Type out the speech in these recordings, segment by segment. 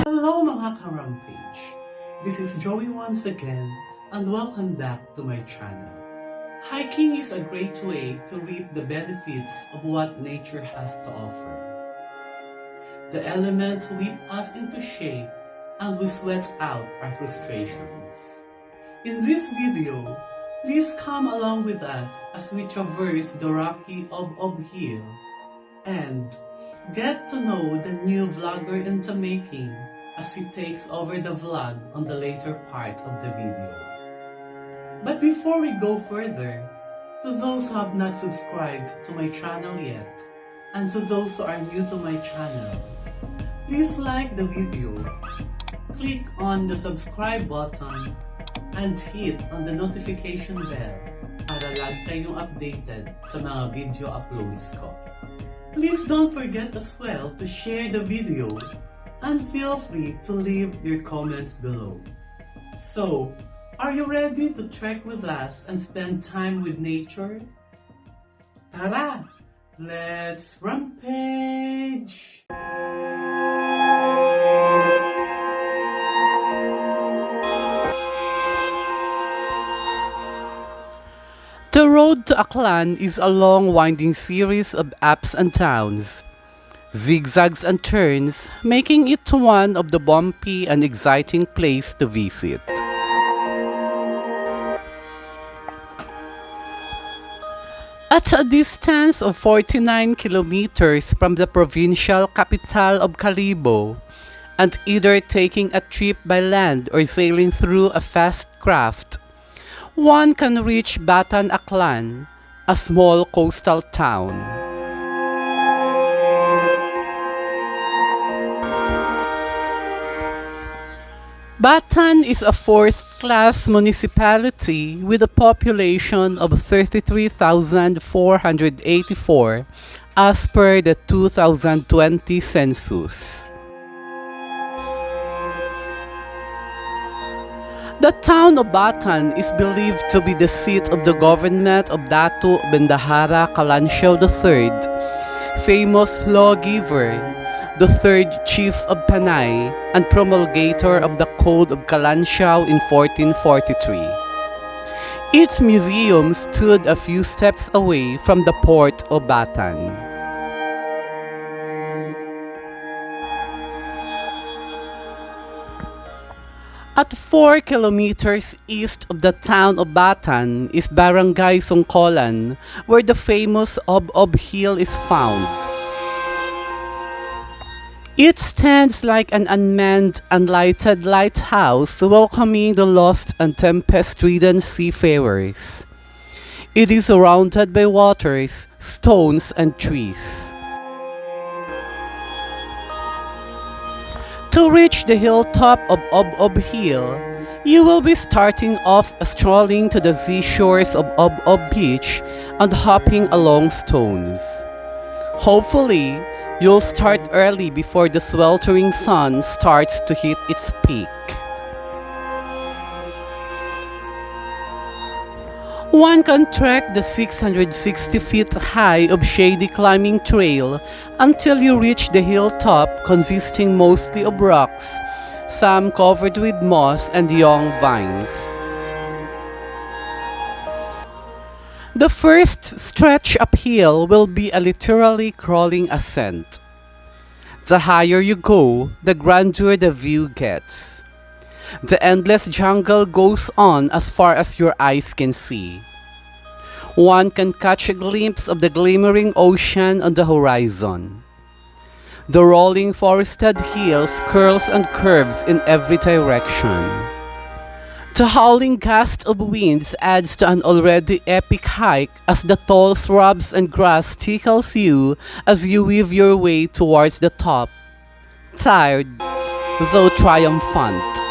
Hello mga ka-RAMPAge! This is Joie once again and welcome back to my channel. Hiking is a great way to reap the benefits of what nature has to offer. The elements whip us into shape and we sweat out our frustrations. In this video, please come along with us as we traverse the rocky Ob Hill and get to know the new vlogger in the making as he takes over the vlog on the later part of the video. But before we go further, to those who have not subscribed to my channel yet, and to those who are new to my channel, please like the video, click on the subscribe button, and hit on the notification bell para lagi kayong updated sa mga video uploads ko. Please don't forget as well to share the video and feel free to leave your comments below. So, are you ready to trek with us and spend time with nature? Tara! Let's rampage! The road to Aklan is a long winding series of ups and downs, zigzags and turns, making it one of the bumpy and exciting place to visit. At a distance of 49 kilometers from the provincial capital of Kalibo, and either taking a trip by land or sailing through a fast craft, one can reach Batan, Aklan, a small coastal town. Batan is a fourth-class municipality with a population of 33,484 as per the 2020 census. The town of Batan is believed to be the seat of the government of Datu Bendahara Kalansiaw III, famous lawgiver, the third chief of Panay, and promulgator of the Code of Kalansiaw in 1443. Its museum stood a few steps away from the port of Batan. At 4 kilometers east of the town of Batan is Barangay Songcolan, where the famous Ob Hill is found. It stands like an unmanned, unlighted lighthouse welcoming the lost and tempest-ridden seafarers. It is surrounded by waters, stones, and trees. To reach the hilltop of Ob Hill, you will be starting off strolling to the seashores of Ob Beach and hopping along stones. Hopefully, you'll start early before the sweltering sun starts to hit its peak. One can trek the 660 feet high of shady climbing trail until you reach the hilltop consisting mostly of rocks, some covered with moss and young vines. The first stretch uphill will be a literally crawling ascent. The higher you go, the grander the view gets. The endless jungle goes on as far as your eyes can see. One can catch a glimpse of the glimmering ocean on the horizon. The rolling forested hills curls and curves in every direction. The howling gust of winds adds to an already epic hike as the tall shrubs and grass tickles you as you weave your way towards the top, tired though triumphant.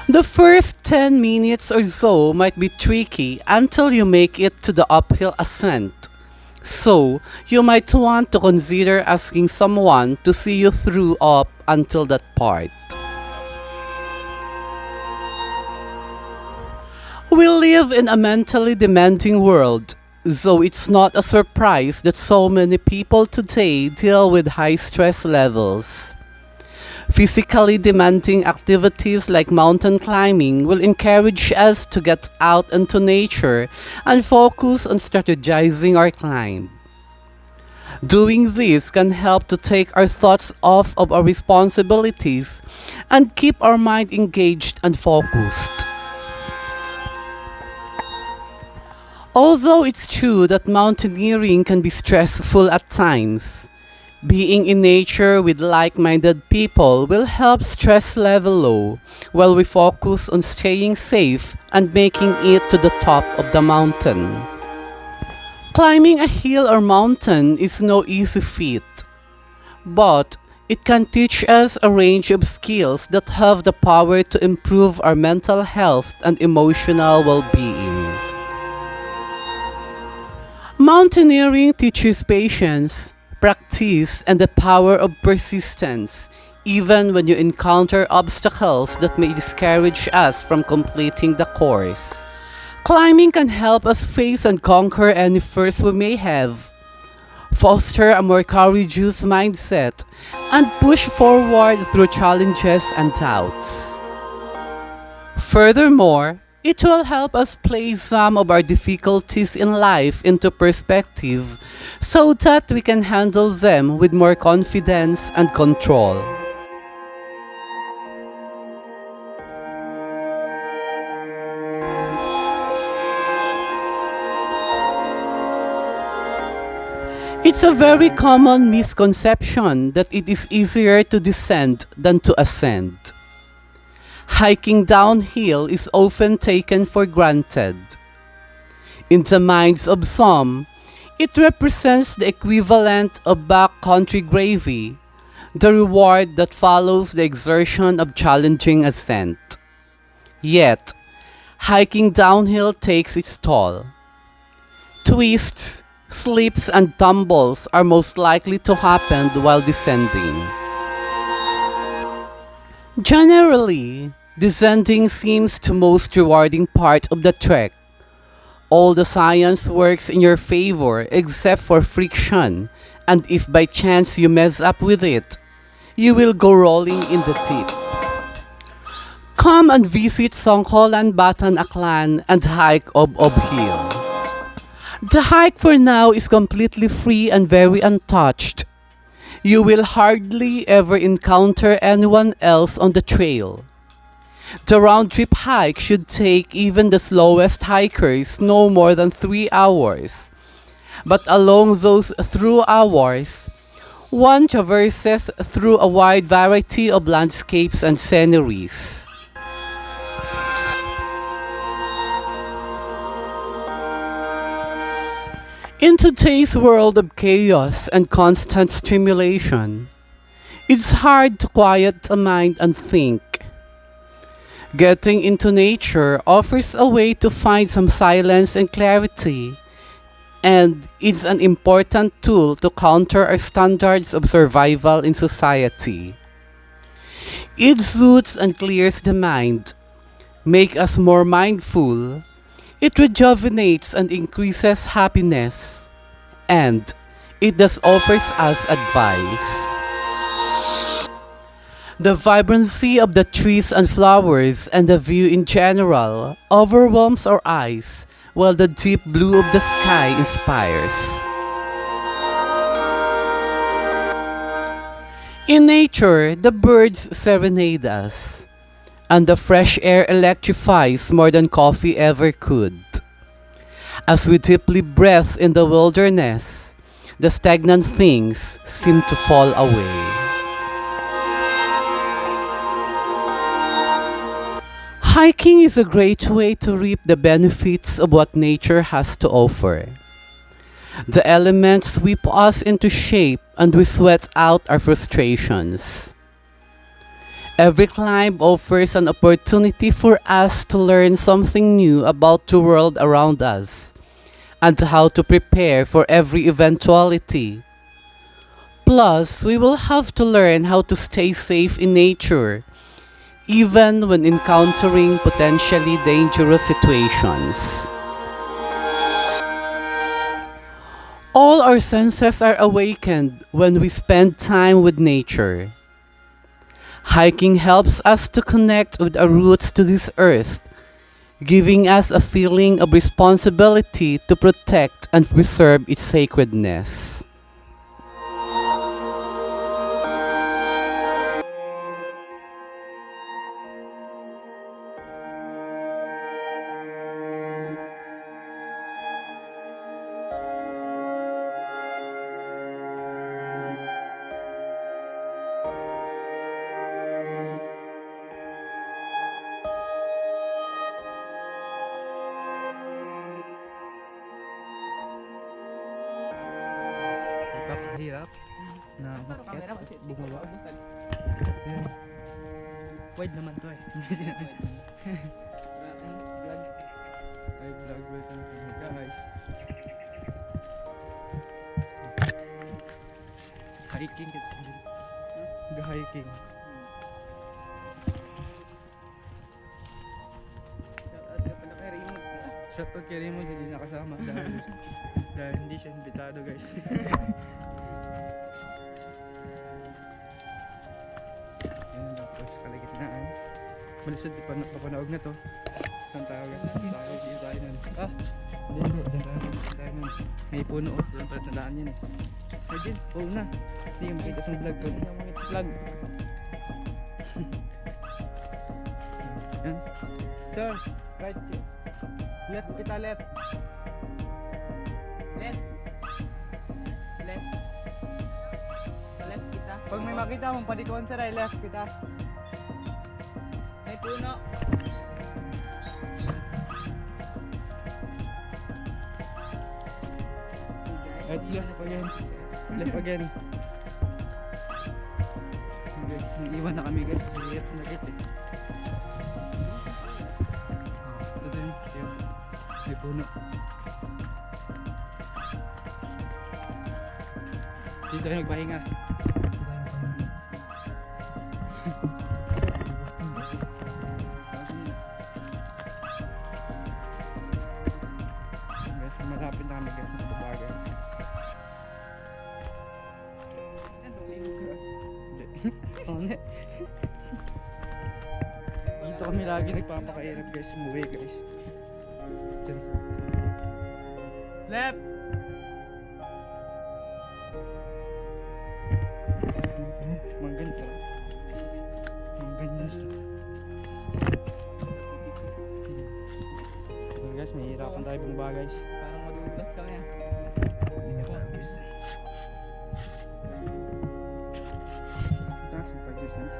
The first 10 minutes or so might be tricky until you make it to the uphill ascent. So, you might want to consider asking someone to see you through up until that part. We'll live in a mentally demanding world, so it's not a surprise that so many people today deal with high stress levels. Physically demanding activities like mountain climbing will encourage us to get out into nature and focus on strategizing our climb. Doing this can help to take our thoughts off of our responsibilities and keep our mind engaged and focused. Although it's true that mountaineering can be stressful at times, being in nature with like-minded people will help stress level low while we focus on staying safe and making it to the top of the mountain. Climbing a hill or mountain is no easy feat, but it can teach us a range of skills that have the power to improve our mental health and emotional well-being. Mountaineering teaches patience, practice, and the power of persistence, even when you encounter obstacles that may discourage us from completing the course. Climbing can help us face and conquer any fears we may have, foster a more courageous mindset, and push forward through challenges and doubts. Furthermore, it will help us place some of our difficulties in life into perspective so that we can handle them with more confidence and control. It's a very common misconception that it is easier to descend than to ascend. Hiking downhill is often taken for granted. In the minds of some, it represents the equivalent of backcountry gravy, the reward that follows the exertion of challenging ascent. Yet, hiking downhill takes its toll. Twists, slips, and tumbles are most likely to happen while descending. Generally, descending seems the most rewarding part of the trek. All the science works in your favor except for friction, and if by chance you mess up with it, you will go rolling in the deep. Come and visit Songcolan, Batan, Aklan, and hike Ob Hill. The hike for now is completely free and very untouched. You will hardly ever encounter anyone else on the trail. The round-trip hike should take even the slowest hikers no more than 3 hours. But along those through hours, one traverses through a wide variety of landscapes and sceneries. In today's world of chaos and constant stimulation, it's hard to quiet the mind and think. Getting into nature offers a way to find some silence and clarity, and it's an important tool to counter our standards of survival in society. It soothes and clears the mind, makes us more mindful. It rejuvenates and increases happiness, and it thus offers us advice. The vibrancy of the trees and flowers and the view in general overwhelms our eyes, while the deep blue of the sky inspires. In nature, the birds serenade us, and the fresh air electrifies more than coffee ever could. As we deeply breathe in the wilderness, the stagnant things seem to fall away. Hiking is a great way to reap the benefits of what nature has to offer. The elements whip us into shape and we sweat out our frustrations. Every climb offers an opportunity for us to learn something new about the world around us and how to prepare for every eventuality. Plus, we will have to learn how to stay safe in nature, even when encountering potentially dangerous situations. All our senses are awakened when we spend time with nature. Hiking helps us to connect with our roots to this earth, giving us a feeling of responsibility to protect and preserve its sacredness. Napakahirap na umakyat at bumaba. Ayan. Wide naman to eh. Ay, vlog, welcome to my guys. Hiking kita. Ga-hiking. Shoutout kay Raymond, hindi nakasama dahil hindi siya imbitado guys. Ayan, tapos kalagitnaan. Malisod papanaog na to. Saan tayo guys? Dito tayo nun. Hindi, dito tayo nun. May puno oh, doon pala tandaan yun eh. Ayun, oo na. Hindi yung makita sa vlog ko. Hindi yung makita sa vlog. Ayan. Sir, right. Left kita, left. Left. Left. Left kita. Pag may makita mong padikuan sa right, left kita. May puno. Right, left again. Left again. Guys, naiiwan na kami guys. Hirap na guys eh. Ito din. May puno. Dito tayo nagpahinga. Guys, malapit na kami guys na babaga. Hindi. Dito kami lagi nagpapakairap guys. Umuwi guys. Left! Maganda. Maganda siya. So guys, mahihirapan tayo bumaba guys. Parang madulas kami ah. Taas ang pag-distance.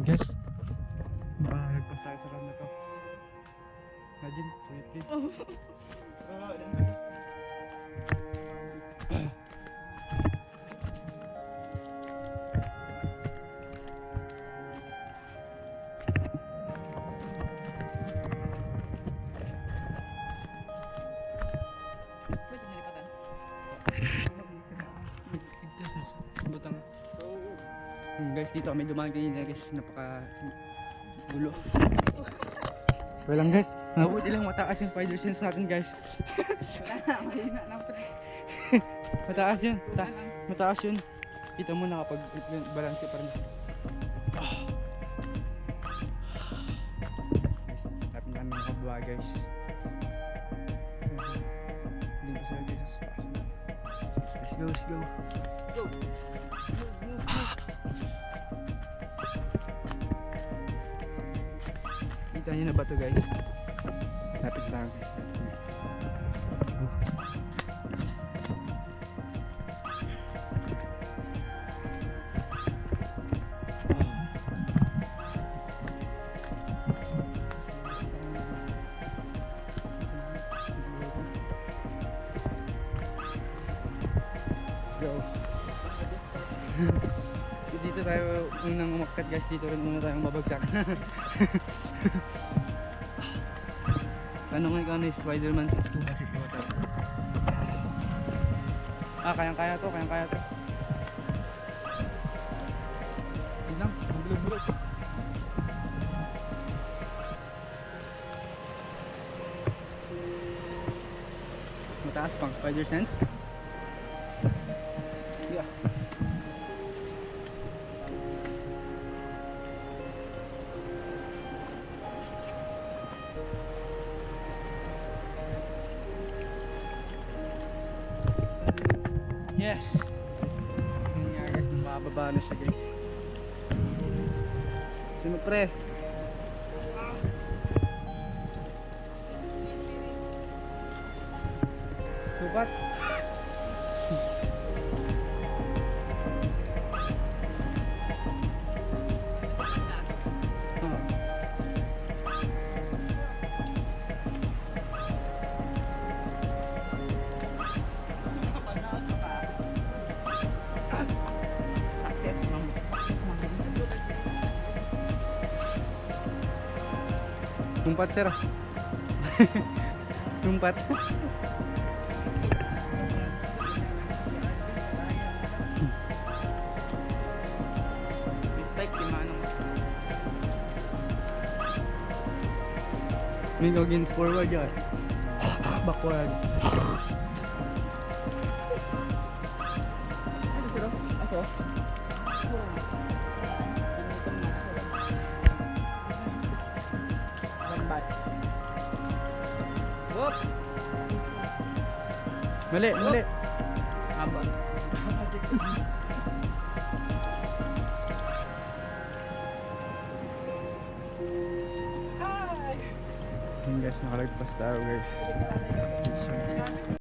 Guys, makakagpas tayo sa round na to. Imagine, wait please. Butang. Guys, dito kami dumaan kanina guys, napaka gulo. Walang guys, mabuti lang mataas yung spider sense natin guys. Mahina lang pre. Mataas yun, mataas yun. Kita mo na kapag balance pa rin. Guys, lapit namin nakabuha guys. Hindi pa sila guys. Let's go. Go! Kita nyo na ba ito guys? Lapit lang guys. Go. Dito tayo unang umakyat guys, dito rin muna tayong babagsak. Ano nga ikaw na Spider-Man sa scuba trip water? Kayang-kaya to, kayang-kaya to. Yun lang, ang bulog-bulog. Mataas pang spider sense. Yeah. Yes. Yun nga agad, mababa na siya guys. Sino pre? Sukat. Tumpat sir. Tumpat. Mistake si Manong. May gagawin forward yan. Backward. Ano sir? Aso? Whoop! Mali, mali. Haba. Hi! Guys, nakalagpas tayo guys.